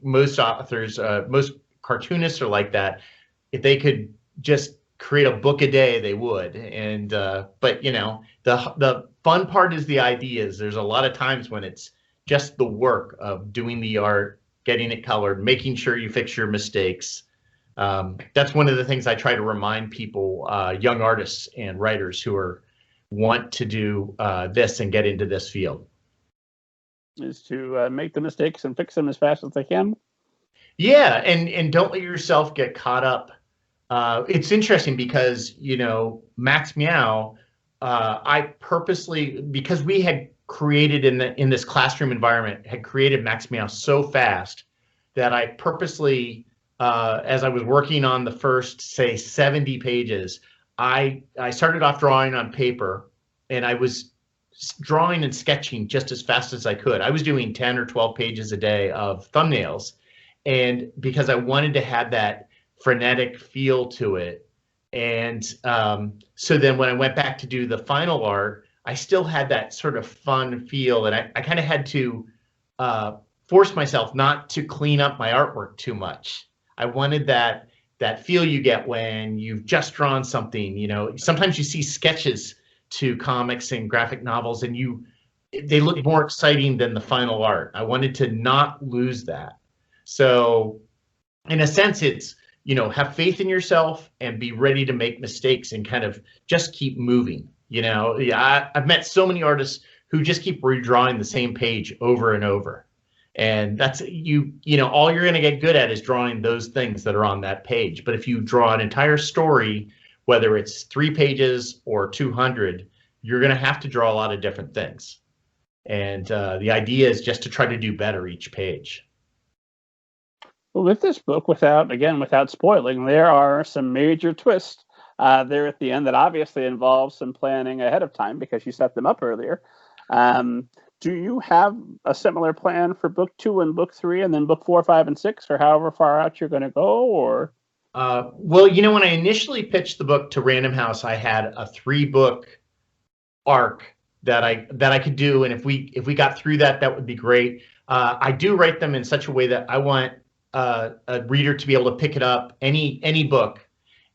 most authors, most cartoonists are like that. If they could just create a book a day, they would. And but you know, the fun part is the ideas. There's a lot of times when it's just the work of doing the art, getting it colored, making sure you fix your mistakes. That's one of the things I try to remind people, young artists and writers who want to do this and get into this field. Is to make the mistakes and fix them as fast as they can. Yeah, and don't let yourself get caught up. It's interesting because, you know, Max Meow, I purposely, because we had created in this classroom environment, had created Max Meow so fast that I purposely, as I was working on the first, say, 70 pages, I started off drawing on paper, and I was drawing and sketching just as fast as I could. I was doing 10 or 12 pages a day of thumbnails, and because I wanted to have that frenetic feel to it. And so then when I went back to do the final art, I still had that sort of fun feel, and I kind of had to force myself not to clean up my artwork too much. I wanted that feel you get when you've just drawn something. You know, sometimes you see sketches to comics and graphic novels, and they look more exciting than the final art. I wanted to not lose that. So in a sense, it's, you know, have faith in yourself and be ready to make mistakes and kind of just keep moving. You know, yeah, I've met so many artists who just keep redrawing the same page over and over. And that's, you know, all you're going to get good at is drawing those things that are on that page. But if you draw an entire story, whether it's 3 pages or 200, you're going to have to draw a lot of different things. And the idea is just to try to do better each page. Well, with this book, without spoiling, there are some major twists there at the end that obviously involve some planning ahead of time because you set them up earlier. Do you have a similar plan for book 2 and book 3 and then book 4, 5, and 6, or however far out you're going to go? Or well, you know, when I initially pitched the book to Random House, I had a 3-book arc that I could do, and if we got through that, that would be great. I do write them in such a way that I want a reader to be able to pick it up, any book,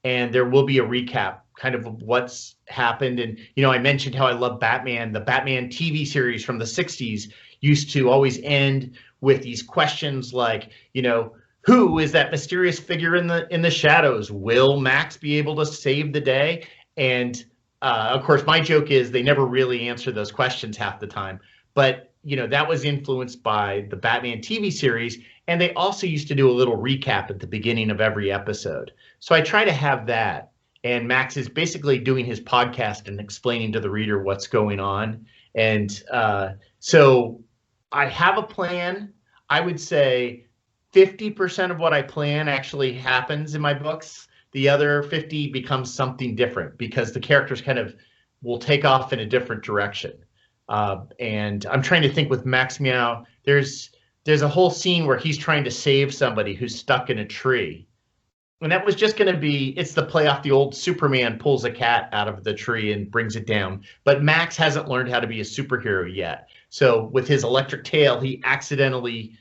and there will be a recap kind of what's happened. And, you know, I mentioned how I love Batman. The Batman TV series from the 60s used to always end with these questions like, you know, who is that mysterious figure in the shadows? Will Max be able to save the day? And of course, my joke is they never really answer those questions half the time. But, you know, that was influenced by the Batman TV series. And they also used to do a little recap at the beginning of every episode. So I try to have that. And Max is basically doing his podcast and explaining to the reader what's going on. And so I have a plan. I would say 50% of what I plan actually happens in my books. The other 50 becomes something different because the characters kind of will take off in a different direction. And I'm trying to think with Max Meow, there's a whole scene where he's trying to save somebody who's stuck in a tree. And that was just going to be, it's the play off the old Superman pulls a cat out of the tree and brings it down. But Max hasn't learned how to be a superhero yet. So with his electric tail, he accidentally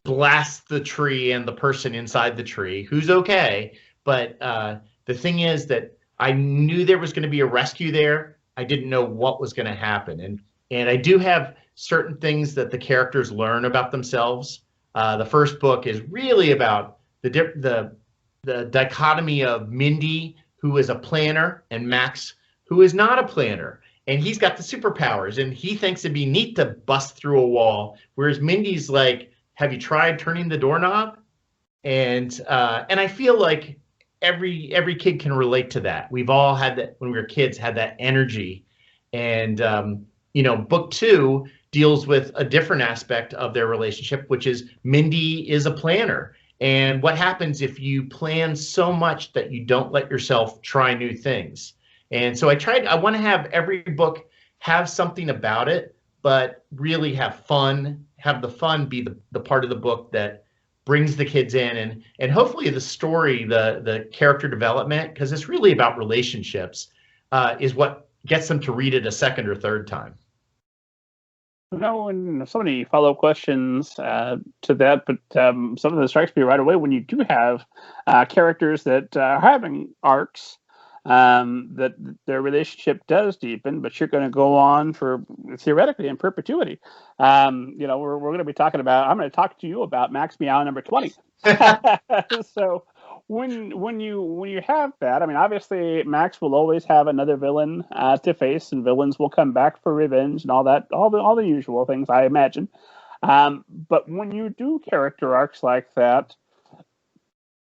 blasts the tree and the person inside the tree, who's okay. But the thing is that I knew there was going to be a rescue there. I didn't know what was going to happen. And I do have certain things that the characters learn about themselves. The first book is really about the dichotomy of Mindy, who is a planner, and Max, who is not a planner. And he's got the superpowers, and he thinks it'd be neat to bust through a wall, whereas Mindy's like, have you tried turning the doorknob? And I feel like every kid can relate to that. We've all had that when we were kids, had that energy. And you know, book 2 deals with a different aspect of their relationship, which is Mindy is a planner. And what happens if you plan so much that you don't let yourself try new things? And so I want to have every book have something about it, but really have fun, have the fun be the part of the book that brings the kids in, and hopefully the story, the character development, because it's really about relationships, is what gets them to read it a second or third time. No, and so many follow-up questions to that, but something that strikes me right away when you do have characters that are having arcs, that their relationship does deepen, but you're going to go on for theoretically in perpetuity. We're going to be talking about. I'm going to talk to you about Max Meow number 20. So when you have that, I mean, obviously Max will always have another villain to face, and villains will come back for revenge and all that, all the usual things, I imagine. But when you do character arcs like that,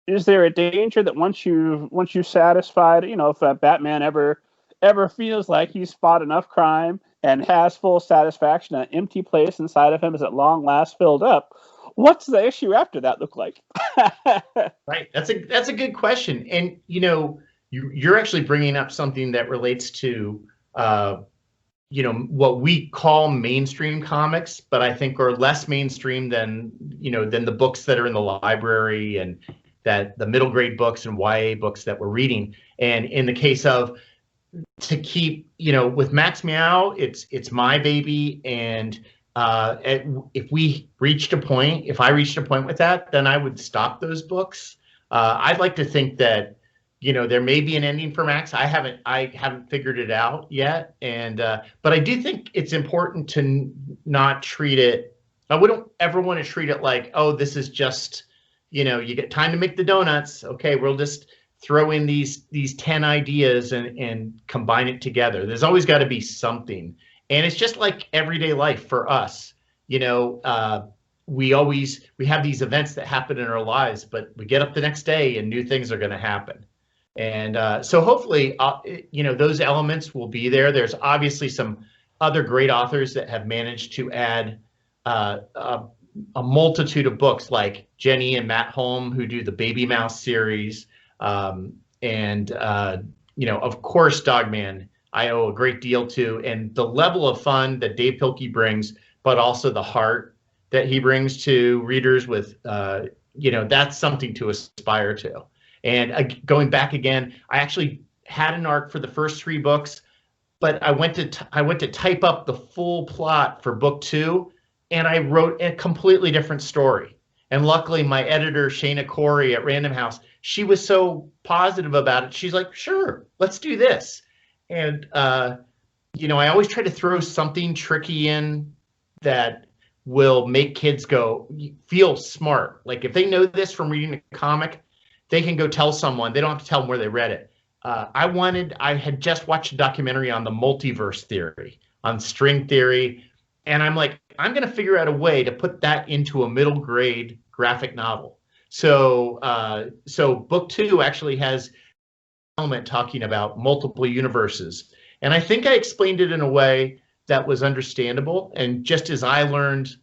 is there a danger that once you satisfied, if Batman ever feels like he's fought enough crime and has full satisfaction, an empty place inside of him is at long last filled up? What's the issue after that look like? Right. That's a good question. And, you're actually bringing up something that relates to, what we call mainstream comics, but I think are less mainstream than the books that are in the library and that the middle grade books and YA books that we're reading. And in the case of, to keep, with Max Meow, it's my baby. And if I reached a point with that, then I would stop those books. I'd like to think that, there may be an ending for Max. I haven't figured it out yet. And, but I do think it's important to not treat it. I wouldn't ever want to treat it like, oh, this is just, you get time to make the donuts. Okay, we'll just throw in these 10 ideas and combine it together. There's always got to be something. And it's just like everyday life for us. We have these events that happen in our lives, but we get up the next day and new things are going to happen. And so hopefully, those elements will be there. There's obviously some other great authors that have managed to add a multitude of books, like Jenny and Matt Holm, who do the Baby Mouse series. And of course, Dogman, I owe a great deal to, and the level of fun that Dave Pilkey brings, but also the heart that he brings to readers with, that's something to aspire to. And going back again, I actually had an arc for the first 3 books, but I went to type up the full plot for book 2, and I wrote a completely different story. And luckily, my editor, Shayna Corey at Random House, she was so positive about it. She's like, sure, let's do this. And, I always try to throw something tricky in that will make kids feel smart. Like if they know this from reading a comic, they can go tell someone. They don't have to tell them where they read it. I had just watched a documentary on the multiverse theory, on string theory. And I'm like, I'm going to figure out a way to put that into a middle grade graphic novel. So book 2 actually has an element talking about multiple universes. And I think I explained it in a way that was understandable. And just as I learned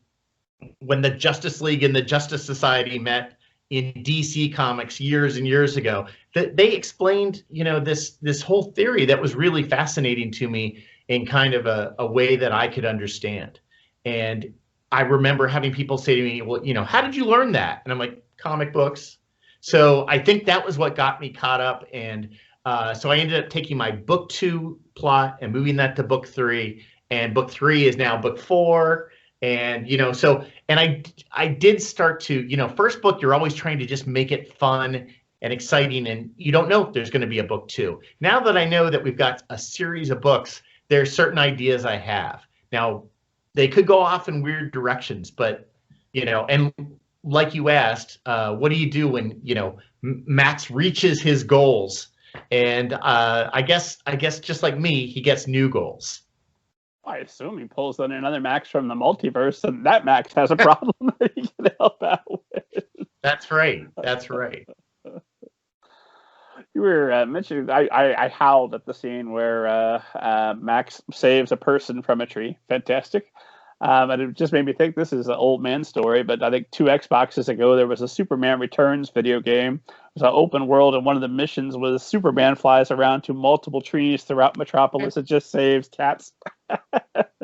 when the Justice League and the Justice Society met in DC Comics years and years ago, that they explained, this whole theory that was really fascinating to me in kind of a way that I could understand. And I remember having people say to me, well, how did you learn that? And I'm like, comic books. So I think that was what got me caught up. And so I ended up taking my book 2 plot and moving that to book 3. And book 3 is now book 4. And, I did start to, first book, you're always trying to just make it fun and exciting. And you don't know if there's going to be a book 2. Now that I know that we've got a series of books, there's certain ideas I have. Now, they could go off in weird directions, but, and like you asked, what do you do when, Max reaches his goals? And I guess just like me, he gets new goals. I assume he pulls in another Max from the multiverse, and that Max has a problem that he can help out with. That's right. That's right. You were mentioning, I howled at the scene where Max saves a person from a tree. Fantastic. And it just made me think this is an old man story, but I think 2 Xboxes ago, there was a Superman Returns video game. It was an open world, and one of the missions was Superman flies around to multiple trees throughout Metropolis. It just saves cats.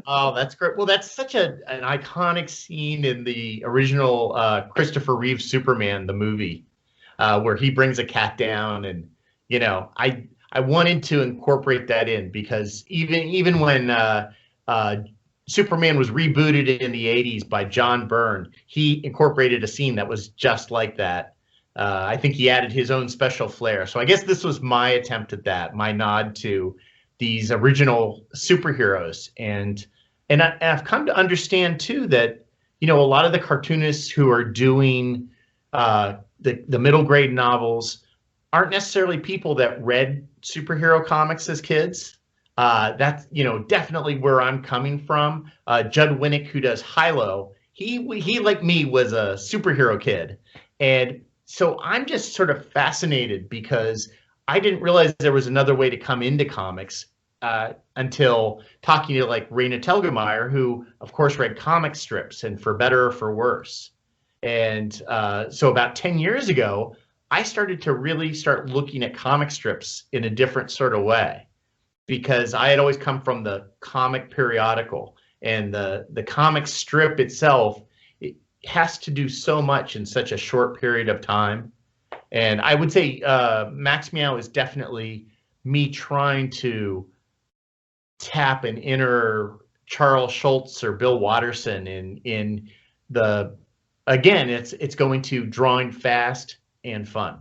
Oh, that's great. Well, that's such an iconic scene in the original Christopher Reeve Superman, the movie, where he brings a cat down. And, I wanted to incorporate that in, because even when Superman was rebooted in the 80s by John Byrne, he incorporated a scene that was just like that. I think he added his own special flair. So I guess this was my attempt at that, my nod to these original superheroes. And I've come to understand too that, you know, a lot of the cartoonists who are doing the middle grade novels aren't necessarily people that read superhero comics as kids. That's, you know, definitely where I'm coming from. Judd Winnick, who does Hilo, he like me was a superhero kid, and so I'm just sort of fascinated because I didn't realize there was another way to come into comics until talking to like Raina Telgemeier, who of course read comic strips, and for better or for worse. And so about 10 years ago, I started to really start looking at comic strips in a different sort of way, because I had always come from the comic periodical, and the comic strip itself, it has to do so much in such a short period of time. And I would say Max Meow is definitely me trying to tap an inner Charles Schultz or Bill Watterson in the, again, it's going to drawing fast and fun.